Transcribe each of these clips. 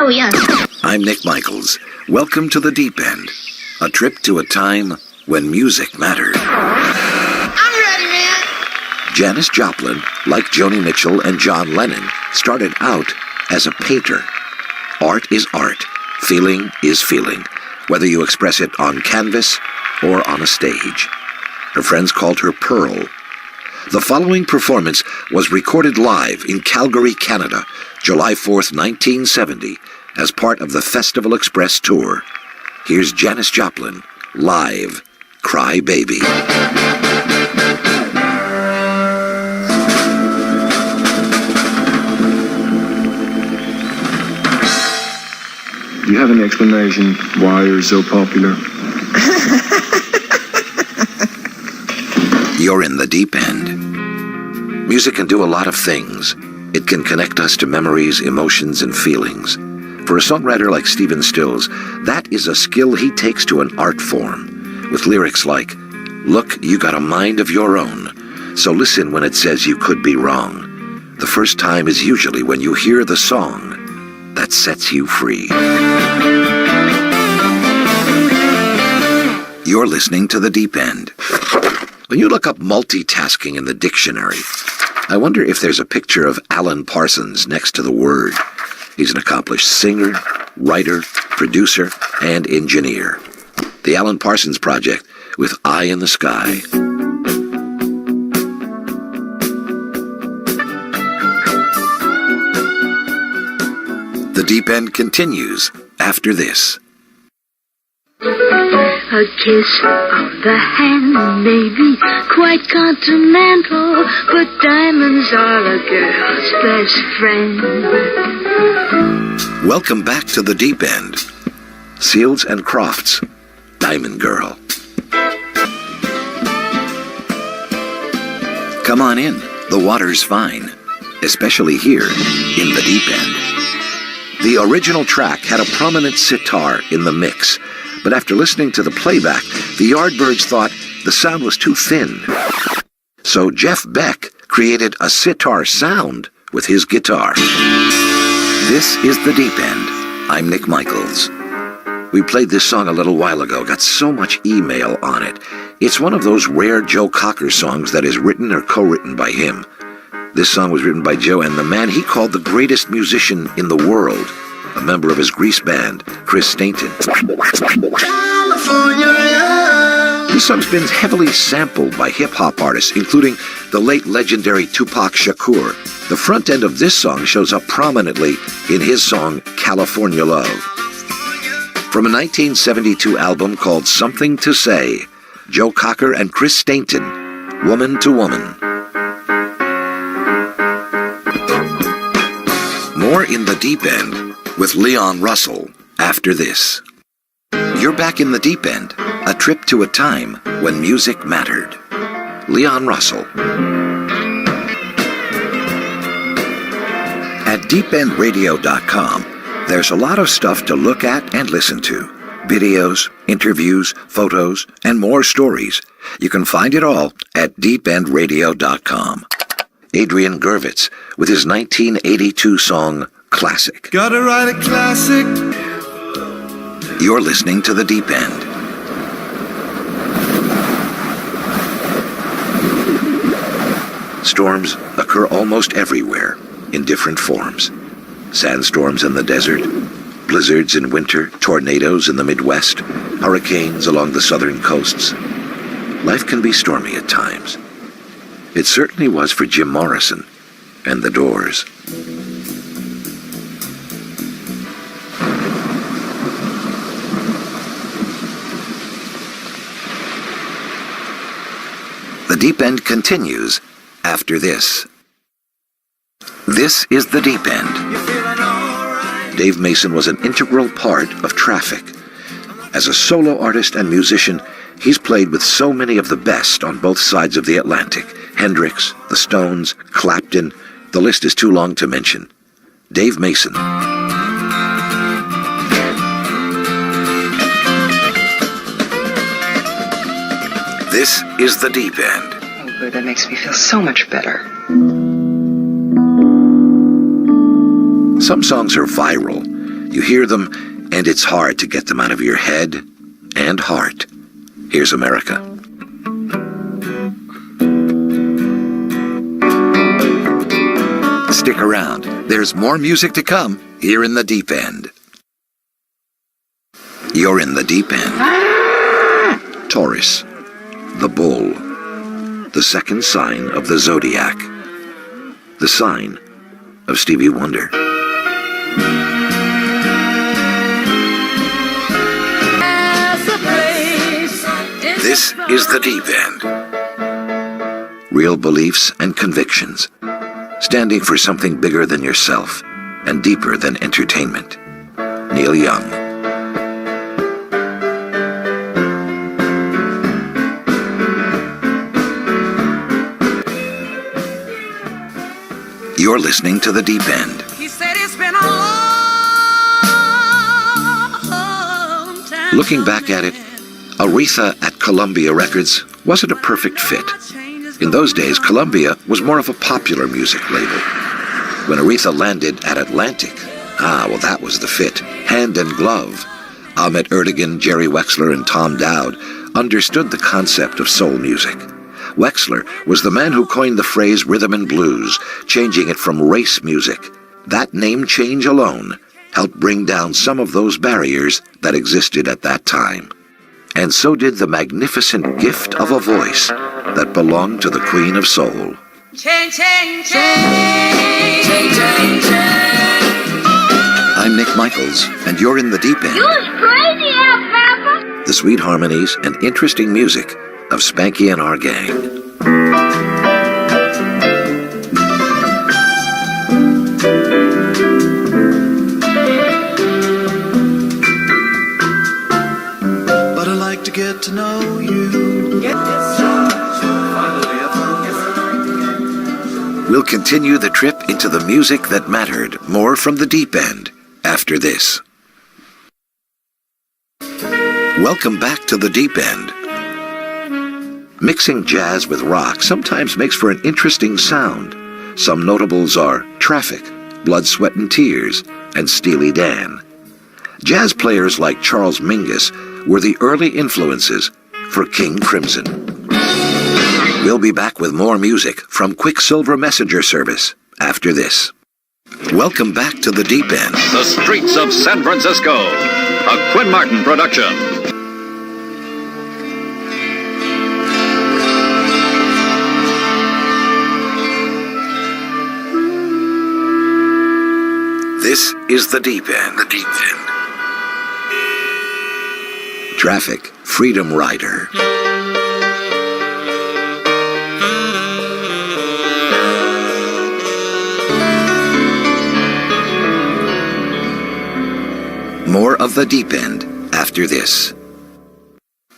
Oh, yes. I'm Nick Michaels. Welcome to the Deep End, a trip to a time when music mattered. I'm ready, man. Janis Joplin, like Joni Mitchell and John Lennon, started out as a painter. Art is art. Feeling is feeling, whether you express it on canvas or on a stage. Her friends called her Pearl. The following performance was recorded live in Calgary, Canada, July 4th, 1970, as part of the Festival Express Tour. Here's Janis Joplin, live, Cry Baby. Do you have an explanation why you're so popular? You're in the deep end. Music can do a lot of things. It can connect us to memories, emotions, and feelings. For a songwriter like Stephen Stills, that is a skill he takes to an art form, with lyrics like, "Look, you got a mind of your own, so listen when it says you could be wrong. The first time is usually when you hear the song that sets you free." You're listening to The Deep End. When you look up multitasking in the dictionary, I wonder if there's a picture of Alan Parsons next to the word. He's an accomplished singer, writer, producer, and engineer. The Alan Parsons Project with Eye in the Sky. The Deep End continues after this. A kiss on the hand may be quite continental, but diamonds are a girl's best friend. Welcome back to The Deep End. Seals and Crofts, Diamond Girl. Come on in, the water's fine, especially here in The Deep End. The original track had a prominent sitar in the mix, but after listening to the playback, the Yardbirds thought the sound was too thin. So Jeff Beck created a sitar sound with his guitar. This is The Deep End. I'm Nick Michaels. We played this song a little while ago, got so much email on it. It's one of those rare Joe Cocker songs that is written or co-written by him. This song was written by Joe and the man he called the greatest musician in the world, a member of his Grease band, Chris Stainton. This song's been heavily sampled by hip-hop artists, including the late legendary Tupac Shakur. The front end of this song shows up prominently in his song, California Love. From a 1972 album called Something to Say, Joe Cocker and Chris Stainton, Woman to Woman. More in The Deep End with Leon Russell after this. You're back in The Deep End, a trip to a time when music mattered. Leon Russell. At deependradio.com, there's a lot of stuff to look at and listen to. Videos, interviews, photos, and more stories. You can find it all at deependradio.com. Adrian Gervitz with his 1982 song, Classic. Gotta write a classic. You're listening to The Deep End. Storms occur almost everywhere in different forms. Sandstorms in the desert, blizzards in winter, tornadoes in the Midwest, hurricanes along the southern coasts. Life can be stormy at times. It certainly was for Jim Morrison and the Doors. The Deep End continues after this. This is The Deep End. Dave Mason was an integral part of Traffic. As a solo artist and musician, he's played with so many of the best on both sides of the Atlantic. Hendrix, the Stones, Clapton, the list is too long to mention. Dave Mason. This is The Deep End. Oh, good, that makes me feel so much better. Some songs are viral. You hear them, and it's hard to get them out of your head and heart. Here's America. Stick around. There's more music to come here in the deep end. You're in the deep end. Taurus, the bull, the second sign of the zodiac, the sign of Stevie Wonder. This is the deep end. Real beliefs and convictions, standing for something bigger than yourself and deeper than entertainment. Neil Young. You're listening to The Deep End. He said it's been a long time. Looking back at it, Aretha at Columbia Records wasn't a perfect fit. In those days, Columbia was more of a popular music label. When Aretha landed at Atlantic, that was the fit. Hand in glove. Ahmet Ertegun, Jerry Wexler, and Tom Dowd understood the concept of soul music. Wexler was the man who coined the phrase rhythm and blues, changing it from race music. That name change alone helped bring down some of those barriers that existed at that time. And so did the magnificent gift of a voice that belonged to the Queen of Soul. Change, change, change, change, change, change. I'm Nick Michaels, and you're in the deep end. You was crazy, Alfalfa. The sweet harmonies and interesting music of Spanky and our gang. But I like to get to know you. We'll continue the trip into the music that mattered. More from the deep end after this. Welcome back to the deep end. Mixing jazz with rock sometimes makes for an interesting sound. Some notables are Traffic, Blood, Sweat and Tears, and Steely Dan. Jazz players like Charles Mingus were the early influences for King Crimson. We'll be back with more music from Quicksilver Messenger Service after this. Welcome back to the deep end. The Streets of San Francisco, a Quinn Martin production. This is the deep end. The deep end. Traffic, Freedom Rider. More of the deep end after this.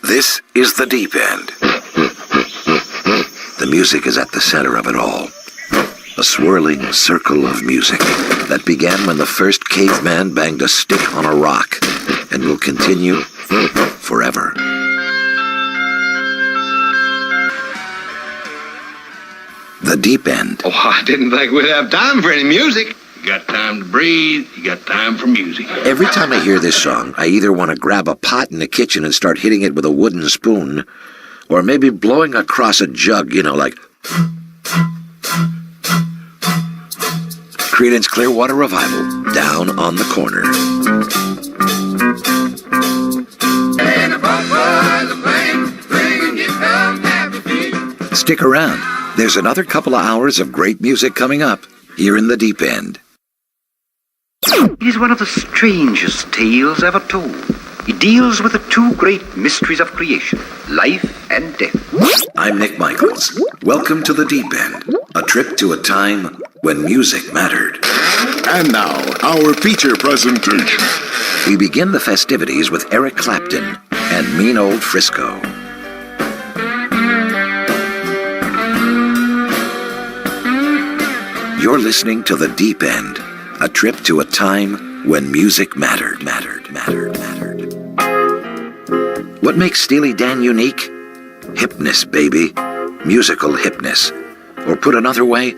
This is the deep end. The music is at the center of it all. A swirling circle of music that began when the first caveman banged a stick on a rock and will continue forever. The deep end. Oh, I didn't think we'd have time for any music. You got time to breathe, you got time for music. Every time I hear this song, I either want to grab a pot in the kitchen and start hitting it with a wooden spoon, or maybe blowing across a jug, like... Creedence Clearwater Revival, Down on the Corner. Stick around. There's another couple of hours of great music coming up here in the deep end. It is one of the strangest tales ever told. It deals with the two great mysteries of creation, life and death. I'm Nick Michaels. Welcome to the deep end, a trip to a time when music mattered. And now, our feature presentation. We begin the festivities with Eric Clapton and Mean Old Frisco. You're listening to The Deep End, a trip to a time when music mattered. What makes Steely Dan unique? Hipness, baby. Musical hipness. Or put another way,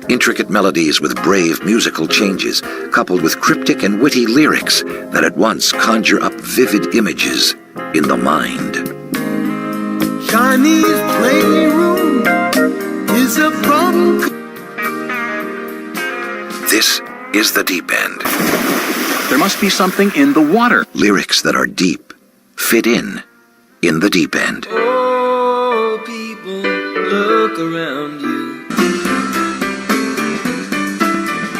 Intricate melodies with brave musical changes, coupled with cryptic and witty lyrics that at once conjure up vivid images in the mind. Chinese playroom is a broken. This is the Deep End. There must be something in the water. Lyrics that are deep, fit in the Deep End. Oh, people, look around you.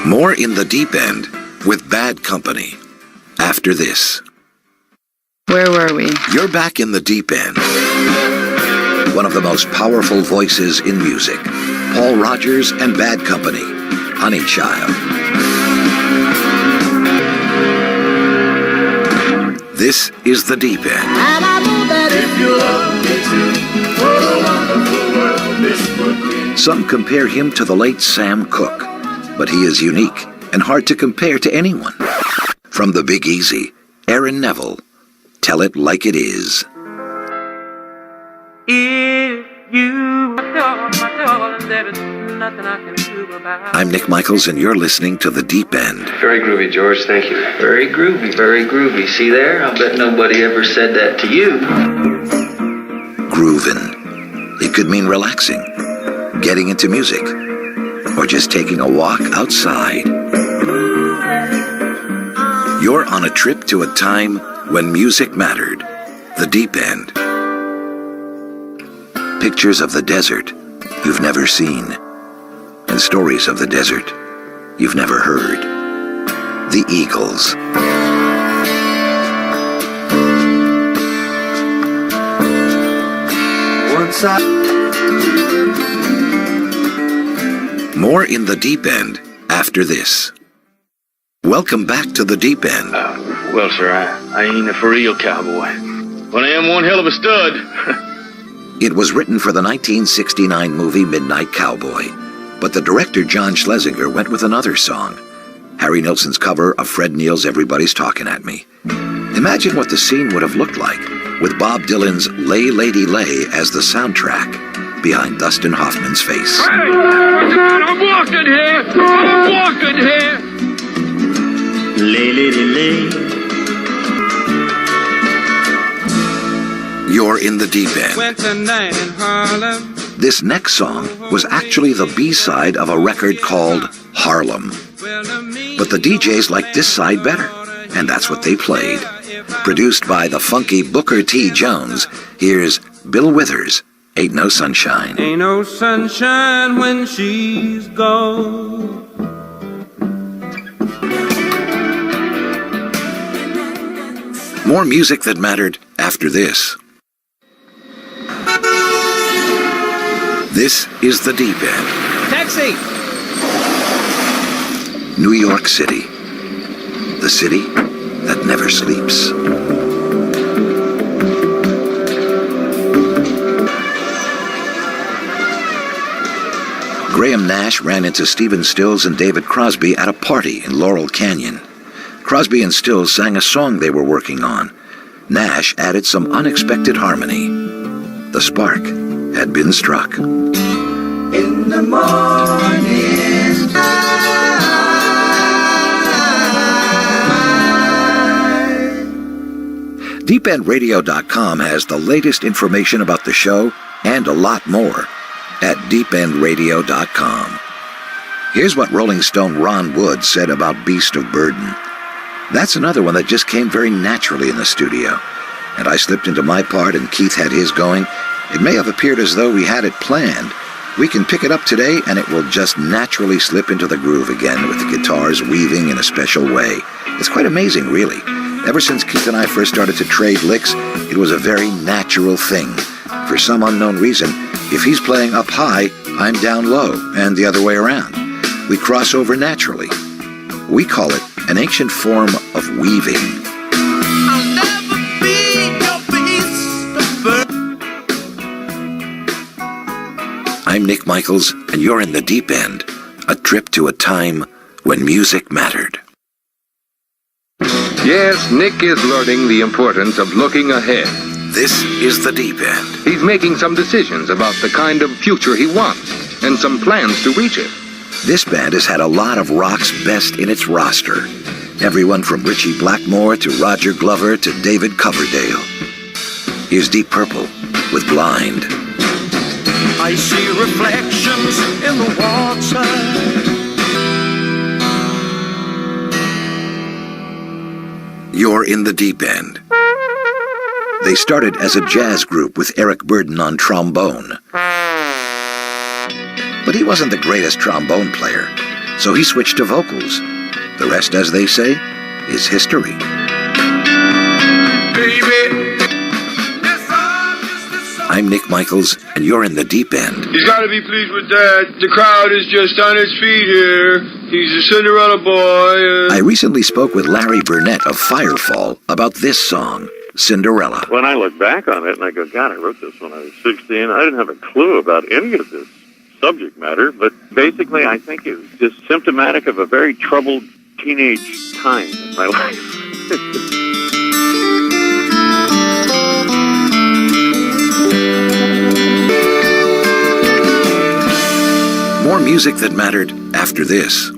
More in the Deep End with Bad Company. After this. Where were we? You're back in the Deep End. One of the most powerful voices in music. Paul Rogers and Bad Company. Honey Child. This is the Deep End. And I know that if you love me too, what a wonderful world this would be. Some compare him to the late Sam Cooke, but he is unique and hard to compare to anyone. From the Big Easy, Aaron Neville, Tell It Like It Is. If you there is nothing I can do about it. I'm Nick Michaels, and you're listening to The Deep End. Very groovy, George. Thank you. Very groovy, very groovy. See there? I'll bet nobody ever said that to you. Groovin'. It could mean relaxing, getting into music, or just taking a walk outside. You're on a trip to a time when music mattered. The Deep End. Pictures of the desert you've never seen, and stories of the desert you've never heard. The Eagles. More in the Deep End after this. Welcome back to the Deep End. Well, sir, I ain't a for real cowboy. But I am one hell of a stud. It was written for the 1969 movie Midnight Cowboy, but the director John Schlesinger went with another song, Harry Nilsson's cover of Fred Neil's Everybody's Talking at Me. Imagine what the scene would have looked like with Bob Dylan's Lay Lady Lay as the soundtrack behind Dustin Hoffman's face. Hey! I'm walking here! I'm walking here! Lay, lady, lay. You're in the Deep End. Went tonight in Harlem. This next song was actually the B-side of a record called Harlem. But the DJs liked this side better, and that's what they played. Produced by the funky Booker T. Jones, here's Bill Withers, Ain't No Sunshine. Ain't no sunshine when she's gone. More music that mattered after this. This is the Deep End. Taxi! New York City. The city that never sleeps. Graham Nash ran into Stephen Stills and David Crosby at a party in Laurel Canyon. Crosby and Stills sang a song they were working on. Nash added some unexpected harmony. The spark had been struck. In the morning time. DeepEndRadio.com has the latest information about the show and a lot more at DeepEndRadio.com. Here's what Rolling Stone Ron Wood said about Beast of Burden. That's another one that just came very naturally in the studio. And I slipped into my part and Keith had his going. It may have appeared as though we had it planned. We can pick it up today and it will just naturally slip into the groove again with the guitars weaving in a special way. It's quite amazing, really. Ever since Keith and I first started to trade licks, it was a very natural thing. For some unknown reason, if he's playing up high, I'm down low, and the other way around. We cross over naturally. We call it an ancient form of weaving. I'll never be your beast of burden. I'm Nick Michaels, and you're in the Deep End, a trip to a time when music mattered. Yes, Nick is learning the importance of looking ahead. This is the Deep End. He's making some decisions about the kind of future he wants and some plans to reach it. This band has had a lot of rock's best in its roster. Everyone from Richie Blackmore to Roger Glover to David Coverdale. Here's Deep Purple with Blind. I see reflections in the water. You're in the Deep End. They started as a jazz group with Eric Burden on trombone. But he wasn't the greatest trombone player, so he switched to vocals. The rest, as they say, is history. I'm Nick Michaels, and you're in the Deep End. He's got to be pleased with that. The crowd is just on its feet here. He's a Cinderella boy. I recently spoke with Larry Burnett of Firefall about this song, Cinderella. When I look back on it and I go, God, I wrote this when I was 16. I didn't have a clue about any of this subject matter, but basically I think it was just symptomatic of a very troubled teenage time in my life. More music that mattered after this.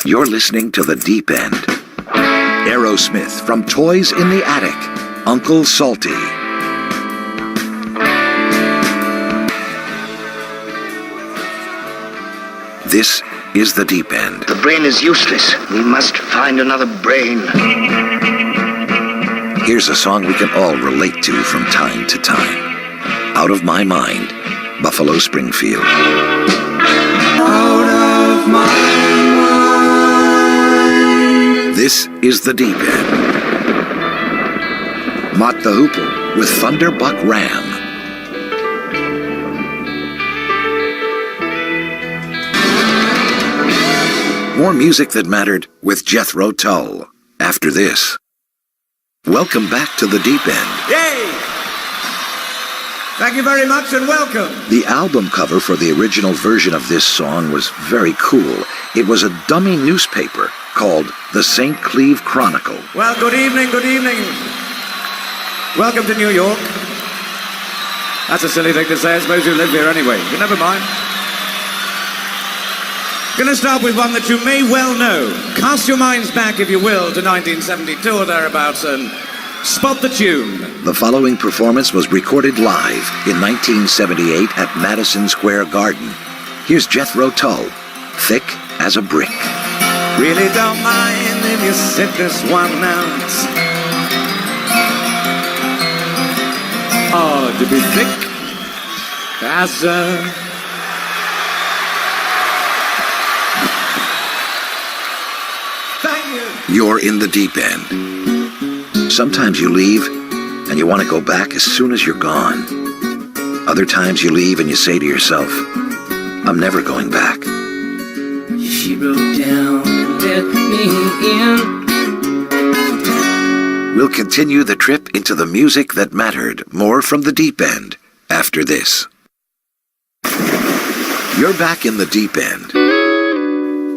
You're listening to the Deep End. Aerosmith from Toys in the Attic, Uncle Salty. This is the Deep End. The brain is useless. We must find another brain. Here's a song we can all relate to from time to time. Out of My Mind, Buffalo Springfield. Out of my mind. This is the Deep End. Mott the Hoople with Thunderbuck Ram. More music that mattered with Jethro Tull after this. Welcome back to the Deep End. Yay! Thank you very much and welcome. The album cover for the original version of this song was very cool. It was a dummy newspaper called the St. Cleve Chronicle. Well, good evening, good evening. Welcome to New York. That's a silly thing to say. I suppose you live here anyway, but never mind. Going to start with one that you may well know. Cast your minds back, if you will, to 1972 or thereabouts and spot the tune. The following performance was recorded live in 1978 at Madison Square Garden. Here's Jethro Tull, Thick as a Brick. Really don't mind if you sit this one out. Oh, to be thick as a... Thank you. You're in the Deep End. Sometimes you leave and you want to go back as soon as you're gone. Other times you leave and you say to yourself, I'm never going back. She broke down and let me in. We'll continue the trip into the music that mattered. More from the Deep End after this. You're back in the Deep End.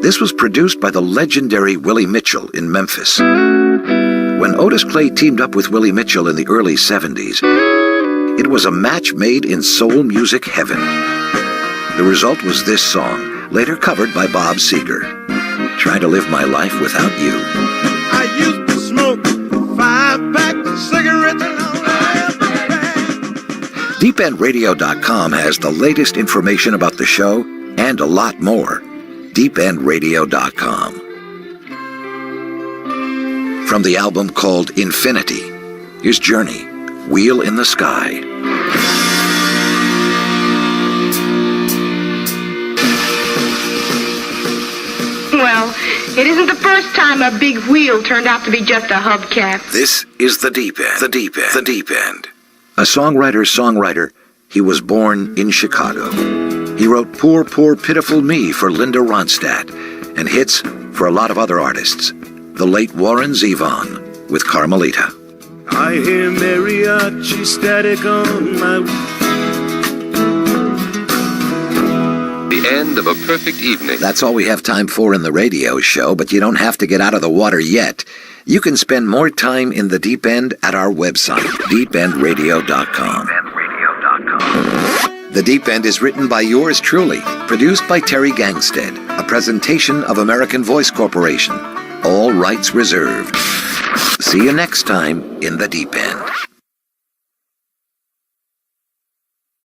This was produced by the legendary Willie Mitchell in Memphis. When Otis Clay teamed up with Willie Mitchell in the early 70s, it was a match made in soul music heaven. The result was this song, later covered by Bob Seger. Try to live my life without you. I used to smoke 5-pack of cigarettes and all that. DeepEndRadio.com has the latest information about the show and a lot more. DeepEndRadio.com. From the album called Infinity, here's Journey, Wheel in the Sky. Well, it isn't the first time a big wheel turned out to be just a hubcap. This is the Deep End, the Deep End, the Deep End. A songwriter, he was born in Chicago. He wrote Poor, Poor, Pitiful Me for Linda Ronstadt and hits for a lot of other artists. The late Warren Zevon with Carmelita. I hear mariachi static on my... The end of a perfect evening. That's all we have time for in the radio show, but you don't have to get out of the water yet. You can spend more time in the Deep End at our website, deependradio.com. The Deep End is written by yours truly, produced by Terry Gangstead, a presentation of American Voice Corporation. All rights reserved. See you next time in The Deep End.